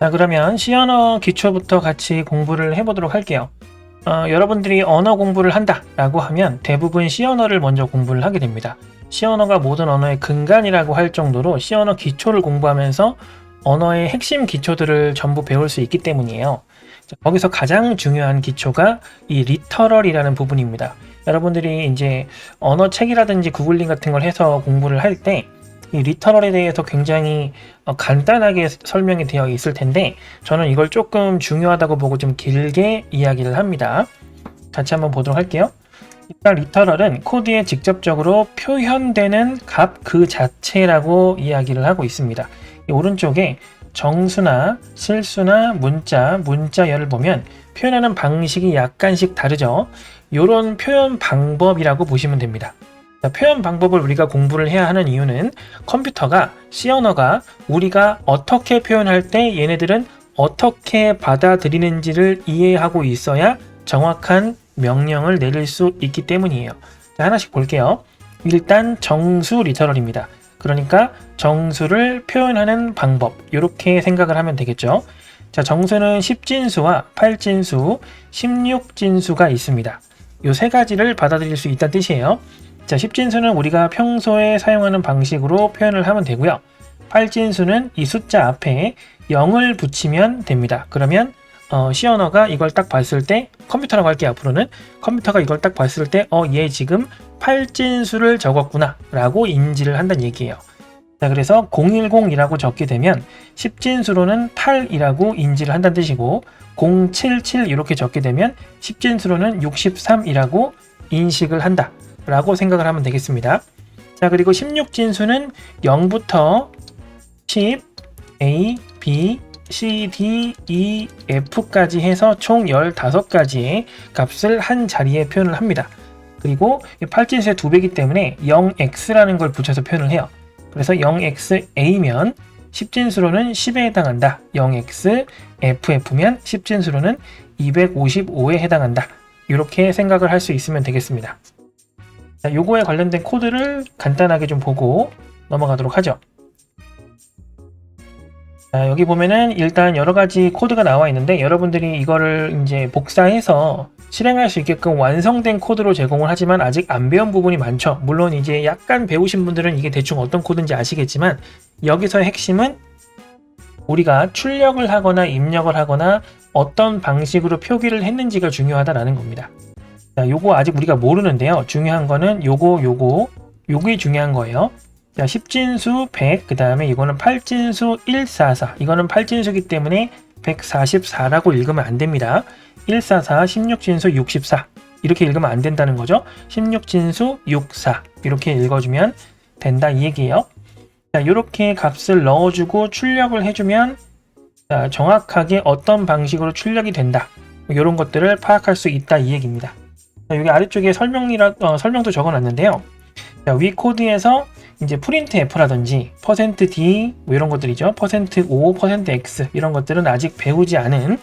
자, 그러면 C 언어 기초부터 같이 공부를 해보도록 할게요. 여러분들이 언어 공부를 한다 라고 하면 대부분 C 언어를 먼저 공부를 하게 됩니다. C 언어가 모든 언어의 근간이라고 할 정도로 C 언어 기초를 공부하면서 언어의 핵심 기초들을 전부 배울 수 있기 때문이에요. 자, 거기서 가장 중요한 기초가 이 리터럴이라는 부분입니다. 여러분들이 이제 언어 책이라든지 구글링 같은 걸 해서 공부를 할 때 이 리터럴에 대해서 굉장히 간단하게 설명이 되어 있을 텐데 저는 이걸 조금 중요하다고 보고 좀 길게 이야기를 합니다. 같이 한번 보도록 할게요. 일단 리터럴은 코드에 직접적으로 표현되는 값 그 자체라고 이야기를 하고 있습니다. 이 오른쪽에 정수나 실수나 문자열을 보면 표현하는 방식이 약간씩 다르죠. 이런 표현 방법이라고 보시면 됩니다. 표현 방법을 우리가 공부를 해야 하는 이유는 컴퓨터가 C 언어가 우리가 어떻게 표현할 때 얘네들은 어떻게 받아들이는지를 이해하고 있어야 정확한 명령을 내릴 수 있기 때문이에요. 자, 하나씩 볼게요. 일단 정수 리터럴입니다. 그러니까 정수를 표현하는 방법, 이렇게 생각을 하면 되겠죠. 자, 정수는 10진수와 8진수, 16진수가 있습니다. 이 세 가지를 받아들일 수 있다는 뜻이에요. 자, 10진수는 우리가 평소에 사용하는 방식으로 표현을 하면 되고요. 8진수는 이 숫자 앞에 0을 붙이면 됩니다. 그러면 C 언어가 이걸 딱 봤을 때, 컴퓨터라고 할게요. 앞으로는 컴퓨터가 이걸 딱 봤을 때 얘 지금 8진수를 적었구나 라고 인지를 한다는 얘기예요. 자, 그래서 010이라고 적게 되면 10진수로는 8이라고 인지를 한다는 뜻이고 077 이렇게 적게 되면 10진수로는 63이라고 인식을 한다 라고 생각을 하면 되겠습니다. 자, 그리고 16진수는 0부터 10, A, B, C, D, E, F까지 해서 총 15가지의 값을 한 자리에 표현을 합니다. 그리고 8진수의 2배이기 때문에 0x라는 걸 붙여서 표현을 해요. 그래서 0xa면 10진수로는 10에 해당한다. 0x ff면 10진수로는 255에 해당한다. 이렇게 생각을 할 수 있으면 되겠습니다. 자, 요거에 관련된 코드를 간단하게 좀 보고 넘어가도록 하죠. 자, 여기 보면은 일단 여러 가지 코드가 나와 있는데 여러분들이 이거를 이제 복사해서 실행할 수 있게끔 완성된 코드로 제공을 하지만 아직 안 배운 부분이 많죠. 물론 이제 약간 배우신 분들은 이게 대충 어떤 코드인지 아시겠지만 여기서의 핵심은 우리가 출력을 하거나 입력을 하거나 어떤 방식으로 표기를 했는지가 중요하다라는 겁니다. 자, 요거 아직 우리가 모르는데요. 중요한 거는 요게 중요한 거예요. 자, 10진수 100, 그 다음에 이거는 8진수 144. 이거는 8진수기 때문에 144라고 읽으면 안 됩니다. 144, 16진수 64. 이렇게 읽으면 안 된다는 거죠. 16진수 64. 이렇게 읽어주면 된다 이 얘기예요. 자, 이렇게 값을 넣어주고 출력을 해주면 자, 정확하게 어떤 방식으로 출력이 된다. 이런 것들을 파악할 수 있다 이 얘기입니다. 자, 여기 아래쪽에 설명도 적어놨는데요. 자, 위 코드에서 이제 프린트 F라든지 %d 뭐 이런 것들이죠. %o, %x 이런 것들은 아직 배우지 않은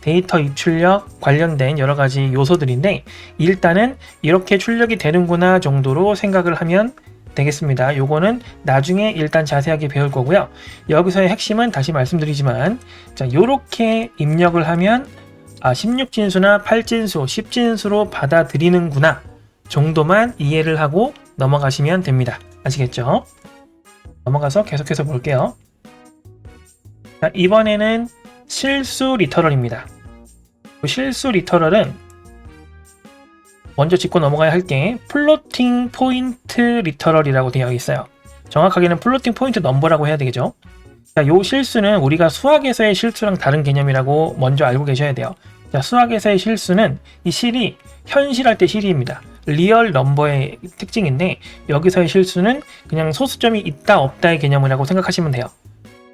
데이터 입출력 관련된 여러 가지 요소들인데 일단은 이렇게 출력이 되는구나 정도로 생각을 하면 되겠습니다. 요거는 나중에 일단 자세하게 배울 거고요. 여기서의 핵심은 다시 말씀드리지만 자, 요렇게 입력을 하면 16진수나 8진수, 10진수로 받아들이는구나 정도만 이해를 하고 넘어가시면 됩니다. 아시겠죠? 넘어가서 계속해서 볼게요. 자, 이번에는 실수 리터럴입니다. 실수 리터럴은 먼저 짚고 넘어가야 할 게 플로팅 포인트 리터럴이라고 되어 있어요. 정확하게는 플로팅 포인트 넘버라고 해야 되겠죠. 자, 요 실수는 우리가 수학에서의 실수랑 다른 개념이라고 먼저 알고 계셔야 돼요. 자, 수학에서의 실수는 이 실이 현실할 때 실입니다. 리얼 넘버의 특징인데 여기서의 실수는 그냥 소수점이 있다 없다의 개념이라고 생각하시면 돼요.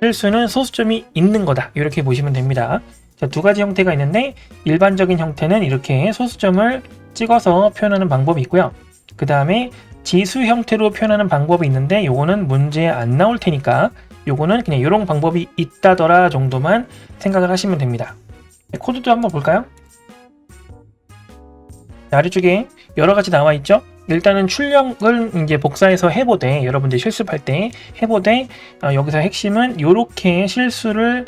실수는 소수점이 있는 거다 이렇게 보시면 됩니다. 자, 두 가지 형태가 있는데 일반적인 형태는 이렇게 소수점을 찍어서 표현하는 방법이 있고요. 그 다음에 지수 형태로 표현하는 방법이 있는데 요거는 문제에 안 나올 테니까 요거는 그냥 이런 방법이 있다더라 정도만 생각을 하시면 됩니다. 코드도 한번 볼까요? 아래쪽에 여러 가지 나와 있죠? 일단은 출력을 이제 복사해서 해보되 여러분들 실습할 때 해보되 여기서 핵심은 이렇게 실수를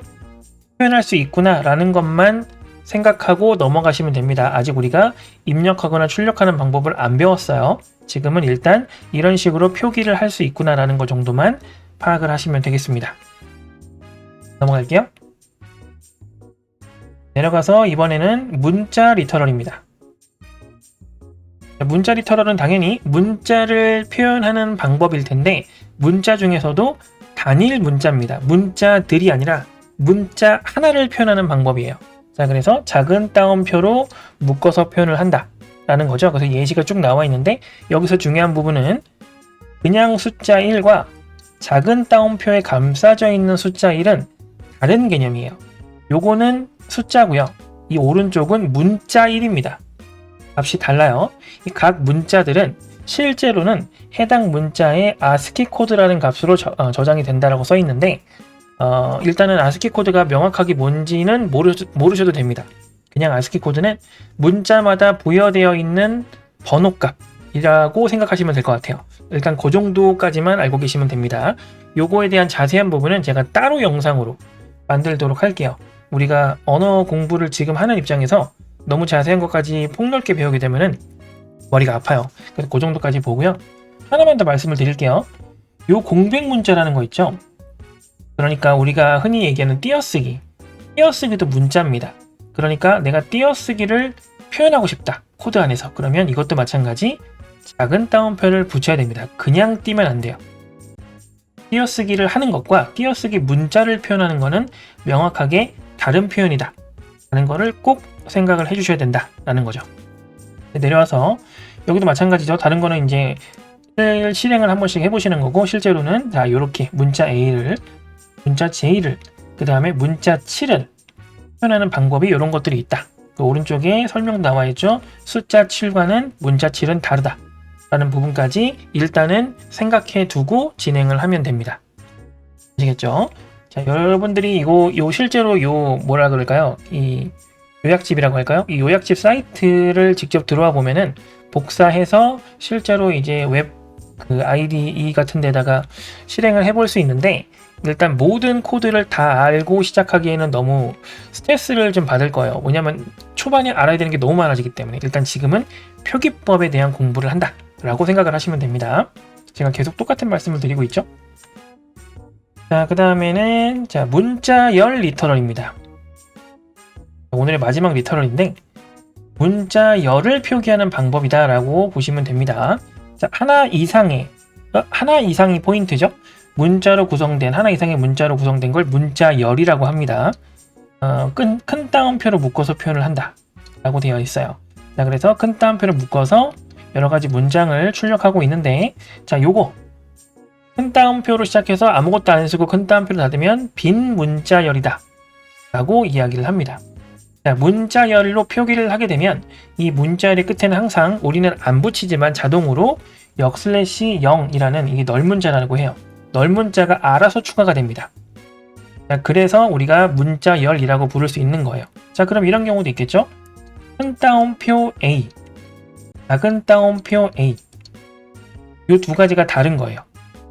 표현할 수 있구나 라는 것만 생각하고 넘어가시면 됩니다. 아직 우리가 입력하거나 출력하는 방법을 안 배웠어요. 지금은 일단 이런 식으로 표기를 할 수 있구나 라는 것 정도만 파악을 하시면 되겠습니다. 넘어갈게요. 내려가서 이번에는 문자 리터럴입니다. 문자 리터럴은 당연히 문자를 표현하는 방법일 텐데 문자 중에서도 단일 문자입니다. 문자들이 아니라 문자 하나를 표현하는 방법이에요. 자, 그래서 작은 따옴표로 묶어서 표현을 한다 라는 거죠. 그래서 예시가 쭉 나와 있는데 여기서 중요한 부분은 그냥 숫자 1과 작은 따옴표에 감싸져 있는 숫자 1은 다른 개념이에요. 요거는 숫자고요. 이 오른쪽은 문자 1입니다. 값이 달라요. 이 각 문자들은 실제로는 해당 문자의 ASCII 코드라는 값으로 저장이 된다라고 써 있는데 일단은 ASCII 코드가 명확하게 뭔지는 모르셔도 됩니다. 그냥 ASCII 코드는 문자마다 부여되어 있는 번호값이라고 생각하시면 될 것 같아요. 일단 그 정도까지만 알고 계시면 됩니다. 요거에 대한 자세한 부분은 제가 따로 영상으로 만들도록 할게요. 우리가 언어 공부를 지금 하는 입장에서 너무 자세한 것까지 폭넓게 배우게 되면은 머리가 아파요. 그래서 그 정도까지 보고요. 하나만 더 말씀을 드릴게요. 요 공백 문자라는 거 있죠? 그러니까 우리가 흔히 얘기하는 띄어쓰기. 띄어쓰기도 문자입니다. 그러니까 내가 띄어쓰기를 표현하고 싶다. 코드 안에서. 그러면 이것도 마찬가지 작은 따옴표를 붙여야 됩니다. 그냥 띄면 안 돼요. 띄어쓰기를 하는 것과 띄어쓰기 문자를 표현하는 것은 명확하게 다른 표현이다 라는 거를 꼭 생각을 해주셔야 된다 라는 거죠. 내려와서 여기도 마찬가지죠. 다른 거는 이제 실행을 한 번씩 해보시는 거고 실제로는 자 요렇게 문자 A를 문자 J를 그 다음에 문자 7을 표현하는 방법이 이런 것들이 있다. 그 오른쪽에 설명 나와 있죠. 숫자 7과는 문자 7은 다르다 라는 부분까지 일단은 생각해 두고 진행을 하면 됩니다. 아시겠죠? 자, 여러분들이 요 실제로 요 뭐라 그럴까요? 이 요약집이라고 할까요? 이 요약집 사이트를 직접 들어와 보면은 복사해서 실제로 이제 웹 그 IDE 같은 데다가 실행을 해볼 수 있는데 일단 모든 코드를 다 알고 시작하기에는 너무 스트레스를 좀 받을 거예요. 왜냐면 초반에 알아야 되는 게 너무 많아지기 때문에 일단 지금은 표기법에 대한 공부를 한다 라고 생각을 하시면 됩니다. 제가 계속 똑같은 말씀을 드리고 있죠. 자, 그 다음에는 자 문자열 리터럴입니다. 오늘의 마지막 리터럴인데 문자열을 표기하는 방법이다 라고 보시면 됩니다. 자, 하나 이상이 포인트죠. 문자로 구성된 하나 이상의 문자로 구성된 걸 문자열이라고 합니다. 큰 따옴표로 묶어서 표현을 한다 라고 되어 있어요. 자, 그래서 큰 따옴표를 묶어서 여러가지 문장을 출력하고 있는데 자, 요거 큰 따옴표로 시작해서 아무것도 안 쓰고 큰 따옴표로 닫으면 빈 문자열이다 라고 이야기를 합니다. 자, 문자열로 표기를 하게 되면 이 문자열의 끝에는 항상 우리는 안 붙이지만 자동으로 역/0이라는 이게 널문자라고 해요. 널문자가 알아서 추가가 됩니다. 자, 그래서 우리가 문자열이라고 부를 수 있는 거예요. 자, 그럼 이런 경우도 있겠죠? 큰 따옴표 A, 작은 따옴표 A 이 두 가지가 다른 거예요.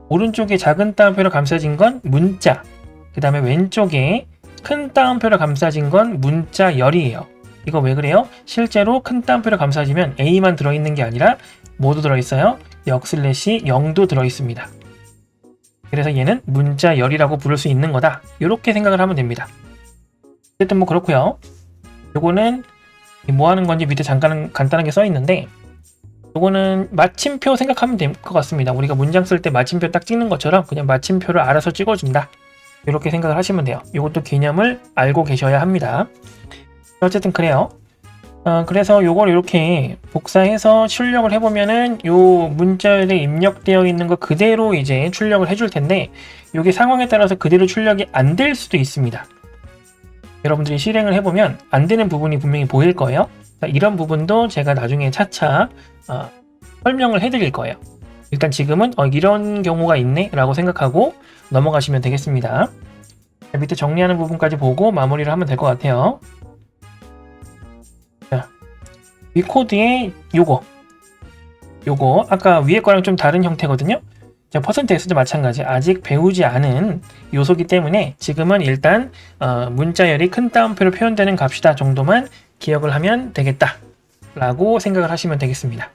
오른쪽에 작은 따옴표로 감싸진 건 문자, 그 다음에 왼쪽에 큰 따옴표로 감싸진 건 문자열이에요. 이거 왜 그래요? 실제로 큰 따옴표로 감싸지면 A만 들어있는 게 아니라 뭐도 들어있어요? 역/0도 들어있습니다. 그래서 얘는 문자열이라고 부를 수 있는 거다. 이렇게 생각을 하면 됩니다. 어쨌든 뭐 그렇고요. 요거는 뭐 하는 건지 밑에 잠깐 간단하게 써 있는데 요거는 마침표 생각하면 될 것 같습니다. 우리가 문장 쓸 때 마침표 딱 찍는 것처럼 그냥 마침표를 알아서 찍어준다. 이렇게 생각을 하시면 돼요. 이것도 개념을 알고 계셔야 합니다. 어쨌든 그래요. 그래서 요걸 이렇게 복사해서 출력을 해보면은 요 문자열에 입력되어 있는 거 그대로 이제 출력을 해줄 텐데 요게 상황에 따라서 그대로 출력이 안 될 수도 있습니다. 여러분들이 실행을 해보면 안 되는 부분이 분명히 보일 거예요. 자, 이런 부분도 제가 나중에 차차 설명을 해드릴 거예요. 일단 지금은 이런 경우가 있네 라고 생각하고 넘어가시면 되겠습니다. 자, 밑에 정리하는 부분까지 보고 마무리를 하면 될 것 같아요. 자, 위 코드에 요거 아까 위에 거랑 좀 다른 형태거든요. 자, %x도 마찬가지 아직 배우지 않은 요소기 때문에 지금은 일단 문자열이 큰 따옴표로 표현되는 값이다 정도만 기억을 하면 되겠다 라고 생각을 하시면 되겠습니다.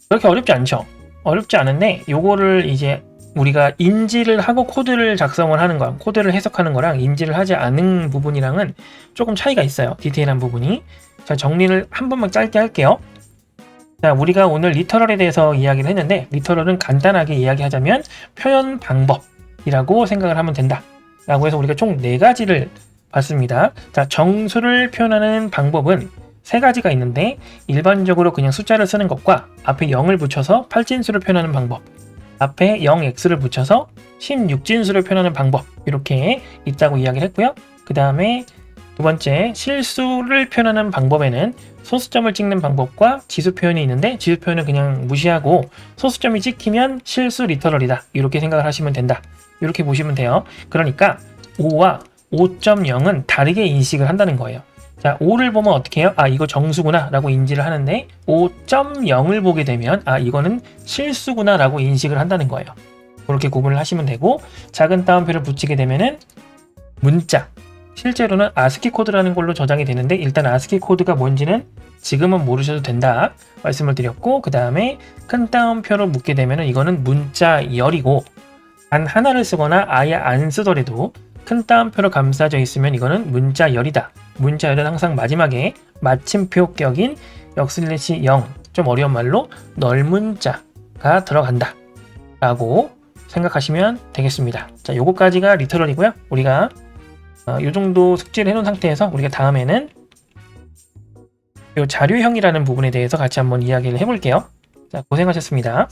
그렇게 어렵지 않죠? 어렵지 않은데 요거를 이제 우리가 인지를 하고 코드를 작성을 하는 거, 코드를 해석하는 거랑 인지를 하지 않은 부분이랑은 조금 차이가 있어요. 디테일한 부분이. 자, 정리를 한 번만 짧게 할게요. 자, 우리가 오늘 리터럴에 대해서 이야기를 했는데 리터럴은 간단하게 이야기하자면 표현 방법이라고 생각을 하면 된다 라고 해서 우리가 총 4가지를 봤습니다. 자, 정수를 표현하는 방법은 3가지가 있는데 일반적으로 그냥 숫자를 쓰는 것과 앞에 0을 붙여서 8진수를 표현하는 방법, 앞에 0x를 붙여서 16진수를 표현하는 방법 이렇게 있다고 이야기를 했고요. 그 다음에 두 번째, 실수를 표현하는 방법에는 소수점을 찍는 방법과 지수 표현이 있는데 지수 표현은 그냥 무시하고 소수점이 찍히면 실수 리터럴이다 이렇게 생각을 하시면 된다 이렇게 보시면 돼요. 그러니까 5와 5.0은 다르게 인식을 한다는 거예요. 자, 5를 보면 어떻게 해요? 아, 이거 정수구나 라고 인지를 하는데 5.0을 보게 되면 아, 이거는 실수구나 라고 인식을 한다는 거예요. 그렇게 구분을 하시면 되고, 작은 따옴표를 붙이게 되면은 문자, 실제로는 아스키 코드라는 걸로 저장이 되는데 일단 아스키 코드가 뭔지는 지금은 모르셔도 된다 말씀을 드렸고, 그 다음에 큰 따옴표로 묶게 되면은 이거는 문자열이고, 단 하나를 쓰거나 아예 안 쓰더라도 큰 따옴표로 감싸져 있으면 이거는 문자열이다. 문자열은 항상 마지막에 마침표 격인 역/0, 좀 어려운 말로 널문자가 들어간다 라고 생각하시면 되겠습니다. 자, 요거까지가 리터럴이고요. 우리가 요 정도 숙지를 해놓은 상태에서 우리가 다음에는 요 자료형이라는 부분에 대해서 같이 한번 이야기를 해볼게요. 자, 고생하셨습니다.